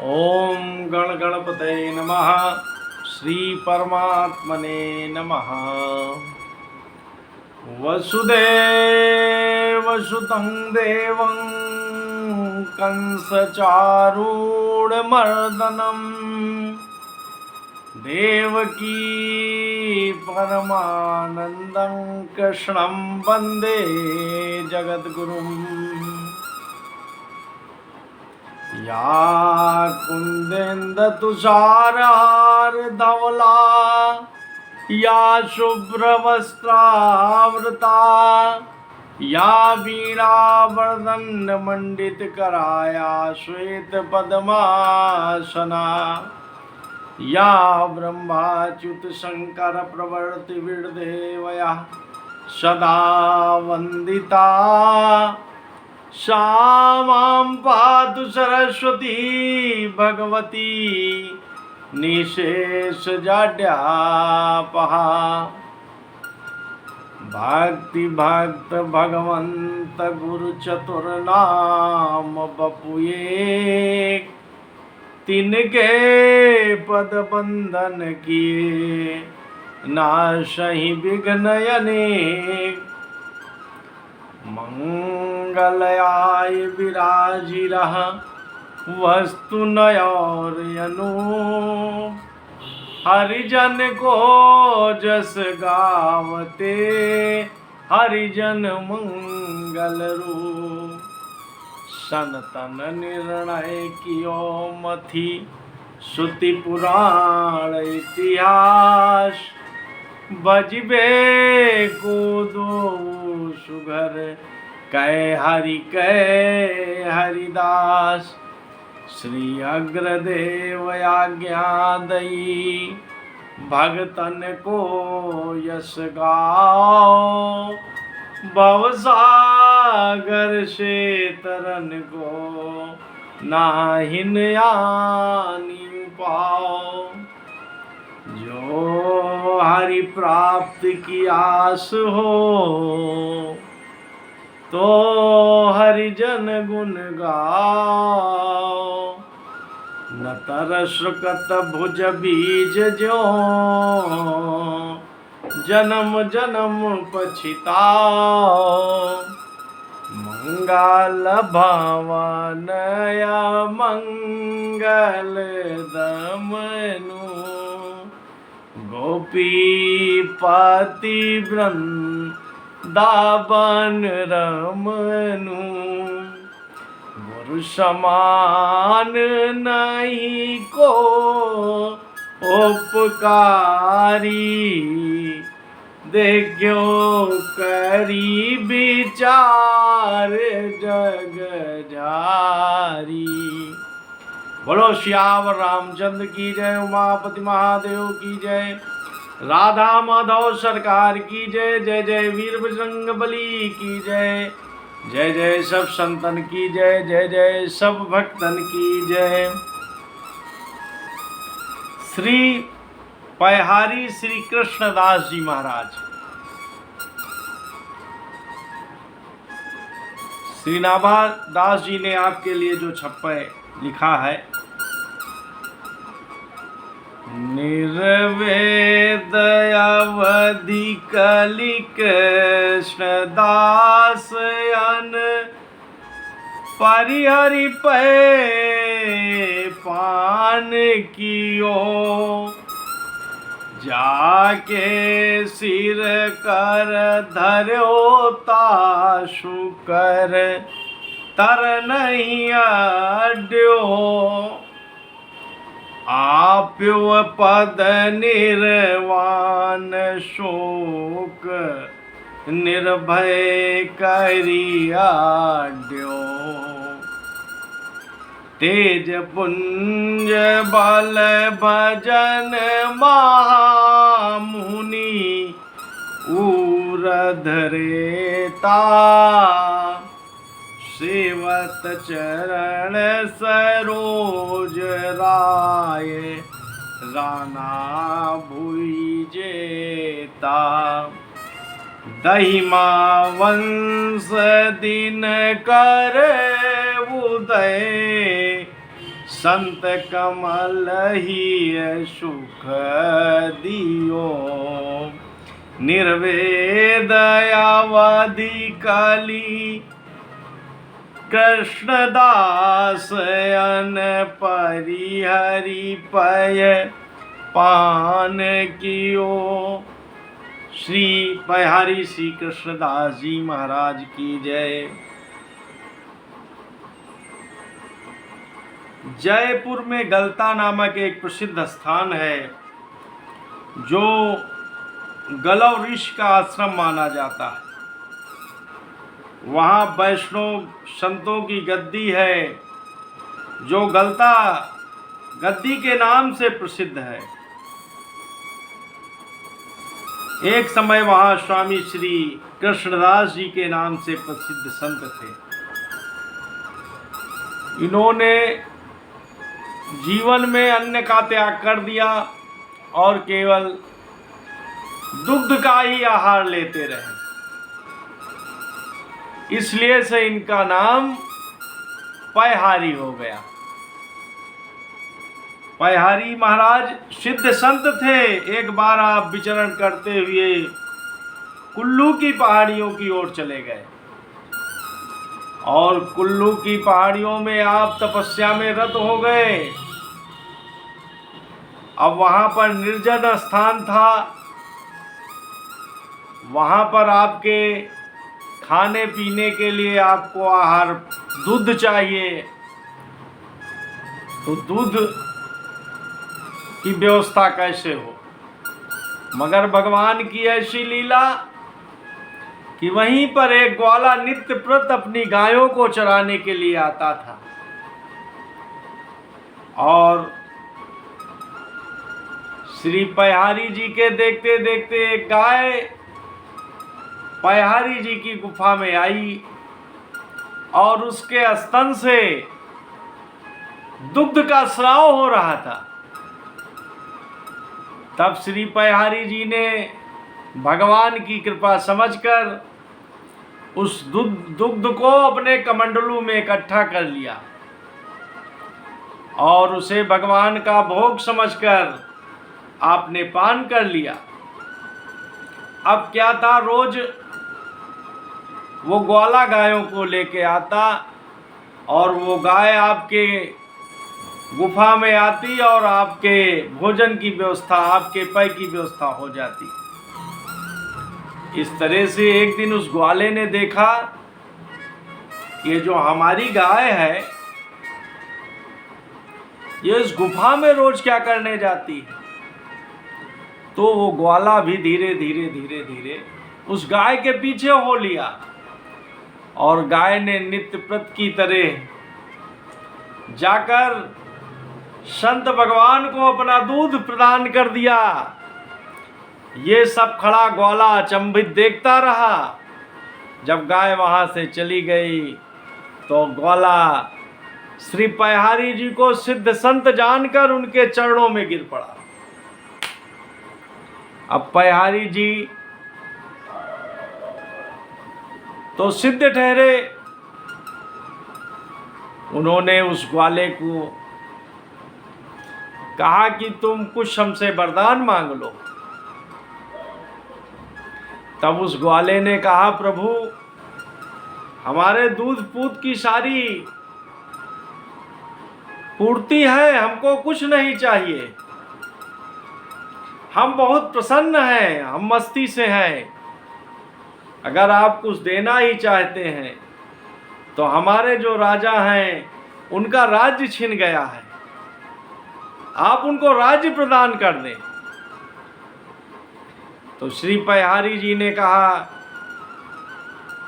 ओम गण गणपतये नमः। श्री परमात्मने नमः। वसुदेवसुतं देवं कंसचारूढमर्दनम् देवकी परमानन्दं कृष्णं वन्दे जगद्गुरुम्। या कुन्देन्दुतुषारहारधवला या शुभ्रवस्त्रावृता या वीणावरदण्डमण्डितकरा या श्वेतपद्मासना या ब्रह्माच्युतशङ्करप्रवर्तिविर्देवया सदा वन्दिता सा मां पातु सरस्वती भगवती निशेषजाड्यापहा। भक्ति भक्त भगवंत गुरु चतुर्नाम बपुए तिनके पद बंधन किए नाशहि विघ्न अनेक। मंगलयाय विराजिरः वस्तु नयौर्यनु हरिजन को जस गावते हरिजन मंगल रूप। सनतन निर्णय कियो मथि श्रुति पुराण इतिहास बजबे को दो सुगर कै हरिदास। श्री अग्रदेव आज्ञा दई भगतन को यश गाओ भवसागर से तरन को नाहिन आनी पाओ। जो हरि प्राप्ति की आस हो तो हरिजन गुण गाओ। न तरसकत भुज बीज जो जन्म जन्म पछिताओ। मंगल भवनया मंगल दमनु गोपीपति वृंदावन रमनु। गुरु समान नहीं को उपकारी देखो करी विचार जग जारी। बोलो श्यावर रामचंद्र की जय। उमापति महादेव की जय। राधा माधव सरकार की जय। जय जय वीर बजरंग बली की जय। जय जय सब संतन की जय। जय जय सब भक्तन की जय। श्री पयहारी श्री कृष्णदास जी महाराज। श्री नाभादास जी ने आपके लिए जो छप्पय लिखा है। निर्वेद अवधि कलि कृष्णदास अन परिहरि पै पान कियो। जाके सिर कर धर्यो ताशु कर तर नहीं अड्यो। आप्यो पद निर्वाण शोक निर्भय करियाड्यो। तेज पुंज बल भजन महामुनि उरधरेता। सेवत चरण सरोज राय राना भुई जेता। दहिमा वंश दिन कर उदय संत कमल ही सुख दियो, निर्वेद अवधि कली कृष्णदास अन परिहरि पय पान कियो। श्री पयहारी श्री कृष्णदास जी महाराज की जय। जयपुर में गलता नामक एक प्रसिद्ध स्थान है जो गलव ऋषि का आश्रम माना जाता है। वहाँ वैष्णव संतों की गद्दी है जो गलता गद्दी के नाम से प्रसिद्ध है। एक समय वहाँ स्वामी श्री कृष्णदास जी के नाम से प्रसिद्ध संत थे। इन्होंने जीवन में अन्न का त्याग कर दिया और केवल दुग्ध का ही आहार लेते रहे। इसलिए से इनका नाम पयहारी हो गया। पयहारी महाराज सिद्ध संत थे। एक बार आप विचरण करते हुए कुल्लू की पहाड़ियों की ओर चले गए और कुल्लू की पहाड़ियों में आप तपस्या में रत हो गए। अब वहां पर निर्जन स्थान था। वहां पर आपके खाने पीने के लिए आपको आहार दूध चाहिए, तो दूध की व्यवस्था कैसे हो। मगर भगवान की ऐसी लीला कि वहीं पर एक ग्वाला नित्य प्रत अपनी गायों को चराने के लिए आता था और श्री पयहारी जी के देखते देखते एक गाय पयहारी जी की गुफा में आई और उसके स्तन से दुग्ध का स्राव हो रहा था। तब श्री पयहारी जी ने भगवान की कृपा समझकर उस दुग्ध को अपने कमंडलू में इकट्ठा कर लिया और उसे भगवान का भोग समझकर आपने पान कर लिया। अब क्या था, रोज वो ग्वाला गायों को लेके आता और वो गाय आपके गुफा में आती और आपके भोजन की व्यवस्था, आपके पेय की व्यवस्था हो जाती। इस तरह से एक दिन उस ग्वाले ने देखा ये जो हमारी गाय है ये इस गुफा में रोज क्या करने जाती है। तो वो ग्वाला भी धीरे धीरे धीरे धीरे उस गाय के पीछे हो लिया और गाय ने नित्य प्रत की तरह जाकर संत भगवान को अपना दूध प्रदान कर दिया। ये सब खड़ा ग्वाला अचंभित देखता रहा। जब गाय वहां से चली गई तो ग्वाला श्री पयहारी जी को सिद्ध संत जानकर उनके चरणों में गिर पड़ा। अब पयहारी जी तो सिद्ध ठहरे। उन्होंने उस ग्वाले को कहा कि तुम कुछ हमसे वरदान मांग लो। तब उस ग्वाले ने कहा, प्रभु हमारे दूध पूत की सारी पूर्ति है, हमको कुछ नहीं चाहिए। हम बहुत प्रसन्न हैं, हम मस्ती से हैं। अगर आप कुछ देना ही चाहते हैं तो हमारे जो राजा हैं उनका राज्य छिन गया है, आप उनको राज्य प्रदान कर दें। तो श्री पयहारी जी ने कहा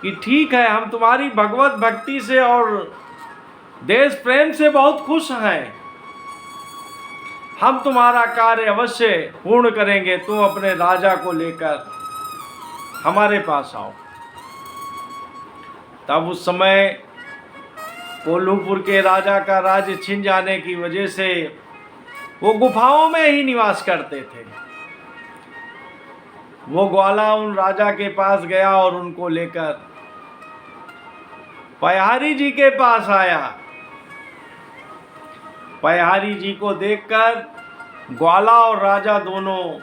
कि ठीक है, हम तुम्हारी भगवत भक्ति से और देश प्रेम से बहुत खुश हैं, हम तुम्हारा कार्य अवश्य पूर्ण करेंगे। तुम अपने राजा को लेकर हमारे पास आओ। तब उस समय कोल्लूपुर के राजा का राज्य छिन जाने की वजह से वो गुफाओं में ही निवास करते थे। वो ग्वाला उन राजा के पास गया और उनको लेकर पयहारी जी के पास आया पयहारी जी को देखकर ग्वाला और राजा दोनों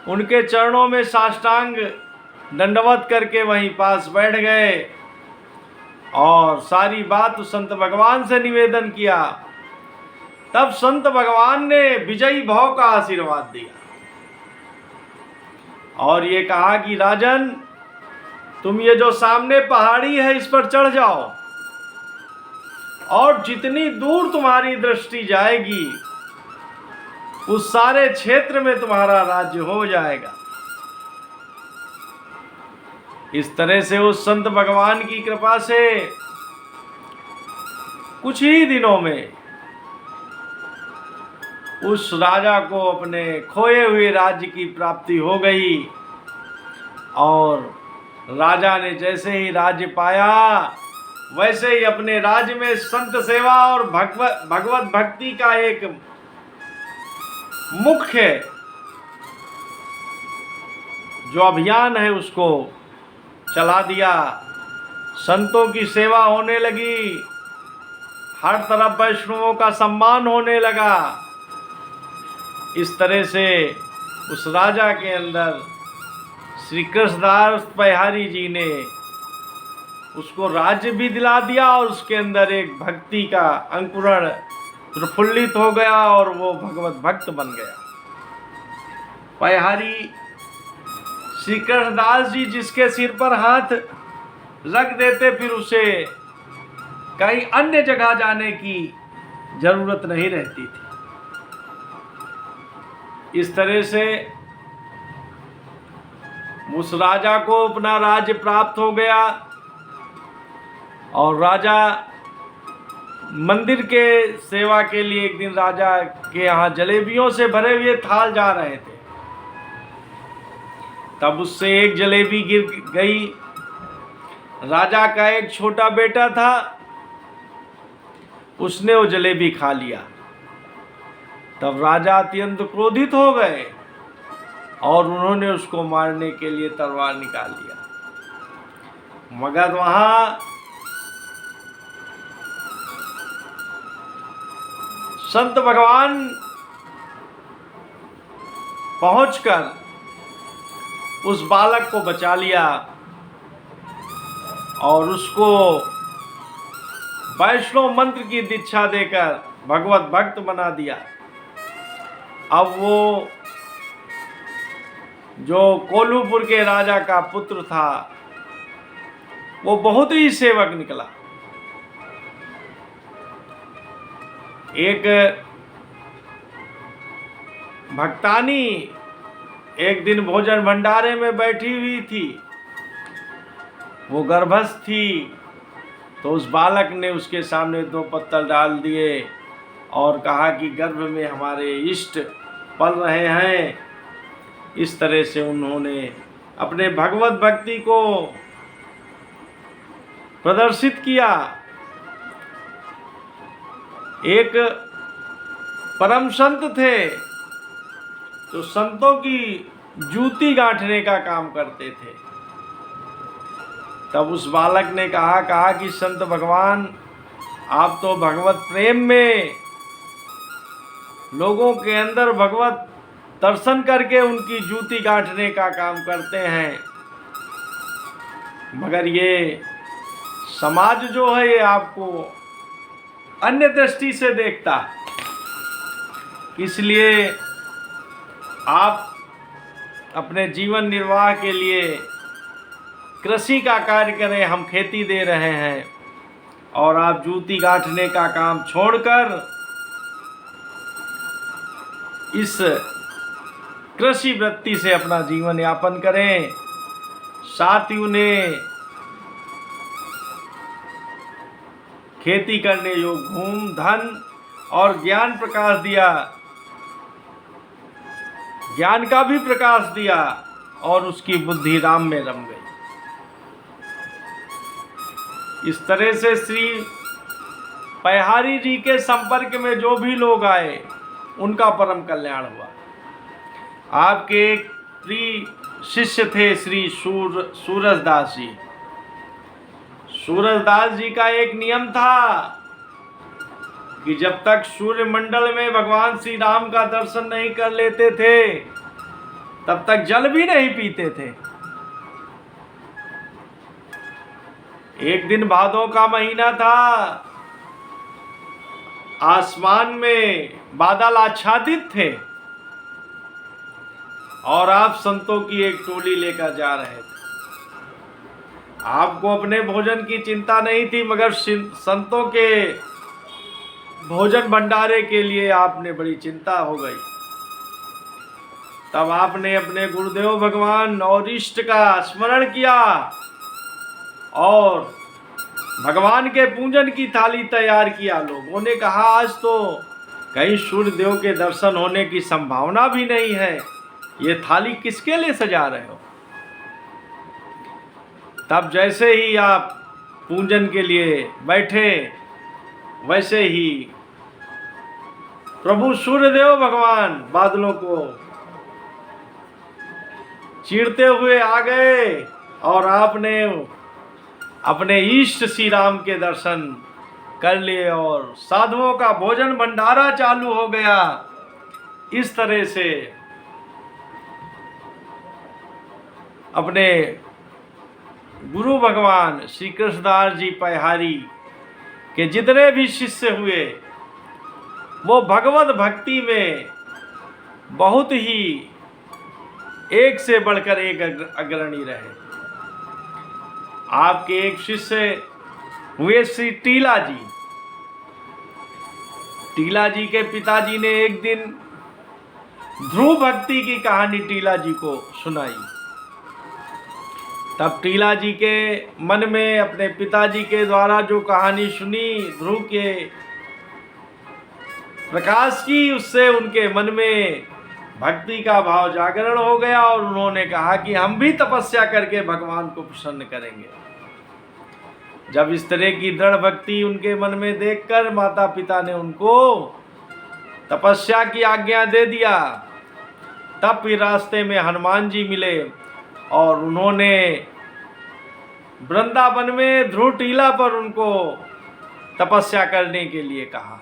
उनके चरणों में साष्टांग दंडवत करके वहीं पास बैठ गए और सारी बात उस संत भगवान से निवेदन किया। तब संत भगवान ने विजयी भाव का आशीर्वाद दिया और ये कहा कि राजन, तुम ये जो सामने पहाड़ी है इस पर चढ़ जाओ और जितनी दूर तुम्हारी दृष्टि जाएगी उस सारे क्षेत्र में तुम्हारा राज्य हो जाएगा। इस तरह से उस संत भगवान की कृपा से कुछ ही दिनों में उस राजा को अपने खोए हुए राज्य की प्राप्ति हो गई और राजा ने जैसे ही राज्य पाया वैसे ही अपने राज्य में संत सेवा और भगवत भक्ति का एक मुख्य जो अभियान है उसको चला दिया। संतों की सेवा होने लगी, हर तरफ वैष्णवों का सम्मान होने लगा। इस तरह से उस राजा के अंदर श्री कृष्णदास पयहारी जी ने उसको राज्य भी दिला दिया और उसके अंदर एक भक्ति का अंकुरण प्रफुल्लित हो गया और वो भगवत भक्त बन गया। पयहारी श्री कृष्णदास जी जिसके सिर पर हाथ रख देते फिर उसे कहीं अन्य जगह जाने की जरूरत नहीं रहती थी। इस तरह से उस राजा को अपना राज्य प्राप्त हो गया और राजा मंदिर के सेवा के लिए एक दिन राजा के यहाँ जलेबियों से भरे हुए थाल जा रहे थे। तब उससे एक जलेबी गिर गई। राजा का एक छोटा बेटा था, उसने वो जलेबी खा लिया। तब राजा अत्यंत क्रोधित हो गए और उन्होंने उसको मारने के लिए तलवार निकाल लिया। मगर वहां संत भगवान पहुंचकर उस बालक को बचा लिया और उसको वैष्णव मंत्र की दीक्षा देकर भगवत भक्त बना दिया। अब वो जो कोल्हूपुर के राजा का पुत्र था वो बहुत ही सेवक निकला। एक भक्तानी एक दिन भोजन भंडारे में बैठी हुई थी, वो गर्भस्थ थी, तो उस बालक ने उसके सामने 2 पत्तल डाल दिए और कहा कि गर्भ में हमारे इष्ट पल रहे हैं। इस तरह से उन्होंने अपने भगवत भक्ति को प्रदर्शित किया। एक परम संत थे जो संतों की जूती गांठने का काम करते थे। तब उस बालक ने कहा कि संत भगवान, आप तो भगवत प्रेम में लोगों के अंदर भगवत दर्शन करके उनकी जूती गांठने का काम करते हैं, मगर ये समाज जो है ये आपको अन्य दृष्टि से देखता है, इसलिए आप अपने जीवन निर्वाह के लिए कृषि का कार्य करें, हम खेती दे रहे हैं और आप जूती गांठने का काम छोड़कर इस कृषि वृत्ति से अपना जीवन यापन करें। साथ ही उन्हें खेती करने योग्य भूमि, धन और ज्ञान प्रकाश दिया, ज्ञान का भी प्रकाश दिया और उसकी बुद्धि राम में रम गई। इस तरह से श्री पयहारी जी के संपर्क में जो भी लोग आए उनका परम कल्याण हुआ। आपके एक प्रिय शिष्य थे श्री सूरजदास जी। सूरजदास जी का एक नियम था कि जब तक सूर्य मंडल में भगवान श्री राम का दर्शन नहीं कर लेते थे तब तक जल भी नहीं पीते थे। एक दिन भादों का महीना था, आसमान में बादल आच्छादित थे और आप संतों की एक टोली लेकर जा रहे थे। आपको अपने भोजन की चिंता नहीं थी, मगर संतों के भोजन भंडारे के लिए आपने बड़ी चिंता हो गई। तब आपने अपने गुरुदेव भगवान और इष्ट का स्मरण किया और भगवान के पूजन की थाली तैयार किया। लोगों ने कहा आज तो कहीं सूर्यदेव के दर्शन होने की संभावना भी नहीं है, ये थाली किसके लिए सजा रहे हो? तब जैसे ही आप पूजन के लिए बैठे वैसे ही प्रभु सूर्यदेव भगवान बादलों को चीरते हुए आ गए और आपने अपने इष्ट श्री राम के दर्शन कर लिए और साधुओं का भोजन भंडारा चालू हो गया। इस तरह से अपने गुरु भगवान श्री कृष्णदास जी पैहारी के जितने भी शिष्य हुए वो भगवत भक्ति में बहुत ही एक से बढ़कर एक अग्रणी रहे। आपके एक शिष्य हुए श्री टीला जी। टीला जी के पिताजी ने एक दिन ध्रुव भक्ति की कहानी टीला जी को सुनाई। तब टीला जी के मन में अपने पिताजी के द्वारा जो कहानी सुनी ध्रुव के प्रकाश की, उससे उनके मन में भक्ति का भाव जागरण हो गया और उन्होंने कहा कि हम भी तपस्या करके भगवान को प्रसन्न करेंगे। जब इस तरह की दृढ़ भक्ति उनके मन में देखकर माता पिता ने उनको तपस्या की आज्ञा दे दिया। तब फिर रास्ते में हनुमान जी मिले और उन्होंने वृंदावन में ध्रुव टीला पर उनको तपस्या करने के लिए कहा।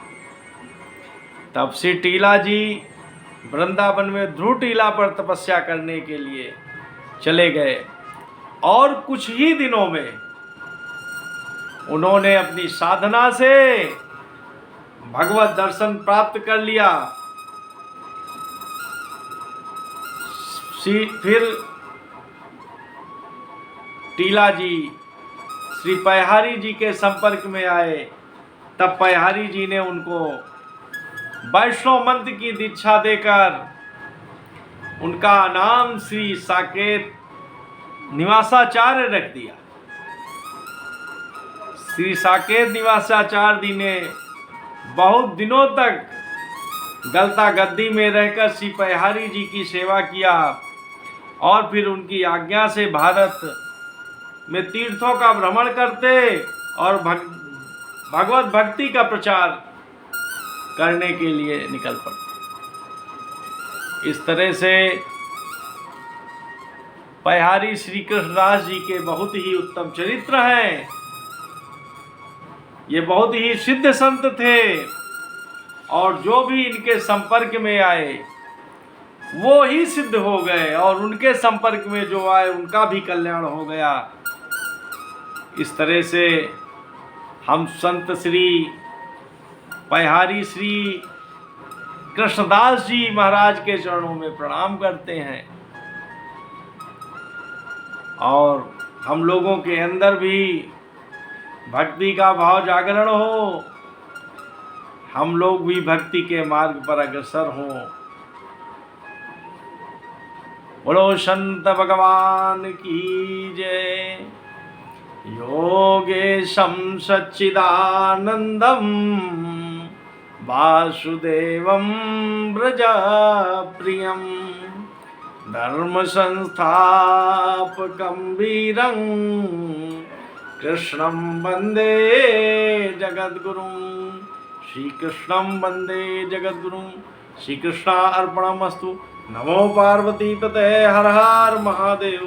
तब श्री टीला जी वृंदावन में ध्रुव टीला पर तपस्या करने के लिए चले गए और कुछ ही दिनों में उन्होंने अपनी साधना से भगवत दर्शन प्राप्त कर लिया। फिर टीला जी श्री पैहारी जी के संपर्क में आए। तब पैहारी जी ने उनको वैष्णव मंत्र की दीक्षा देकर उनका नाम श्री साकेत निवासाचार्य रख दिया। श्री साकेत निवासाचार्य जी ने बहुत दिनों तक गलता गद्दी में रहकर श्री पैहारी जी की सेवा किया और फिर उनकी आज्ञा से भारत में तीर्थों का भ्रमण करते और भगवत भक्ति का प्रचार करने के लिए निकल पड़ते। इस तरह से पैहारी श्री कृष्णदास जी के बहुत ही उत्तम चरित्र हैं। ये बहुत ही सिद्ध संत थे और जो भी इनके संपर्क में आए वो ही सिद्ध हो गए और उनके संपर्क में जो आए उनका भी कल्याण हो गया। इस तरह से हम संत श्री पैहारी श्री कृष्णदास जी महाराज के चरणों में प्रणाम करते हैं और हम लोगों के अंदर भी भक्ति का भाव जागरण हो, हम लोग भी भक्ति के मार्ग पर अग्रसर हों। बोलो संत भगवान की जय। योगेशं सच्चिदानंदं वासुदेवं व्रजप्रियं धर्म संस्थापकं वीरं कृष्णं वंदे जगद्गुरुं। श्री कृष्णं वंदे जगद्गुरुं। श्री कृष्णार्पणमस्तु। नमो पार्वती पते हर हर महादेव।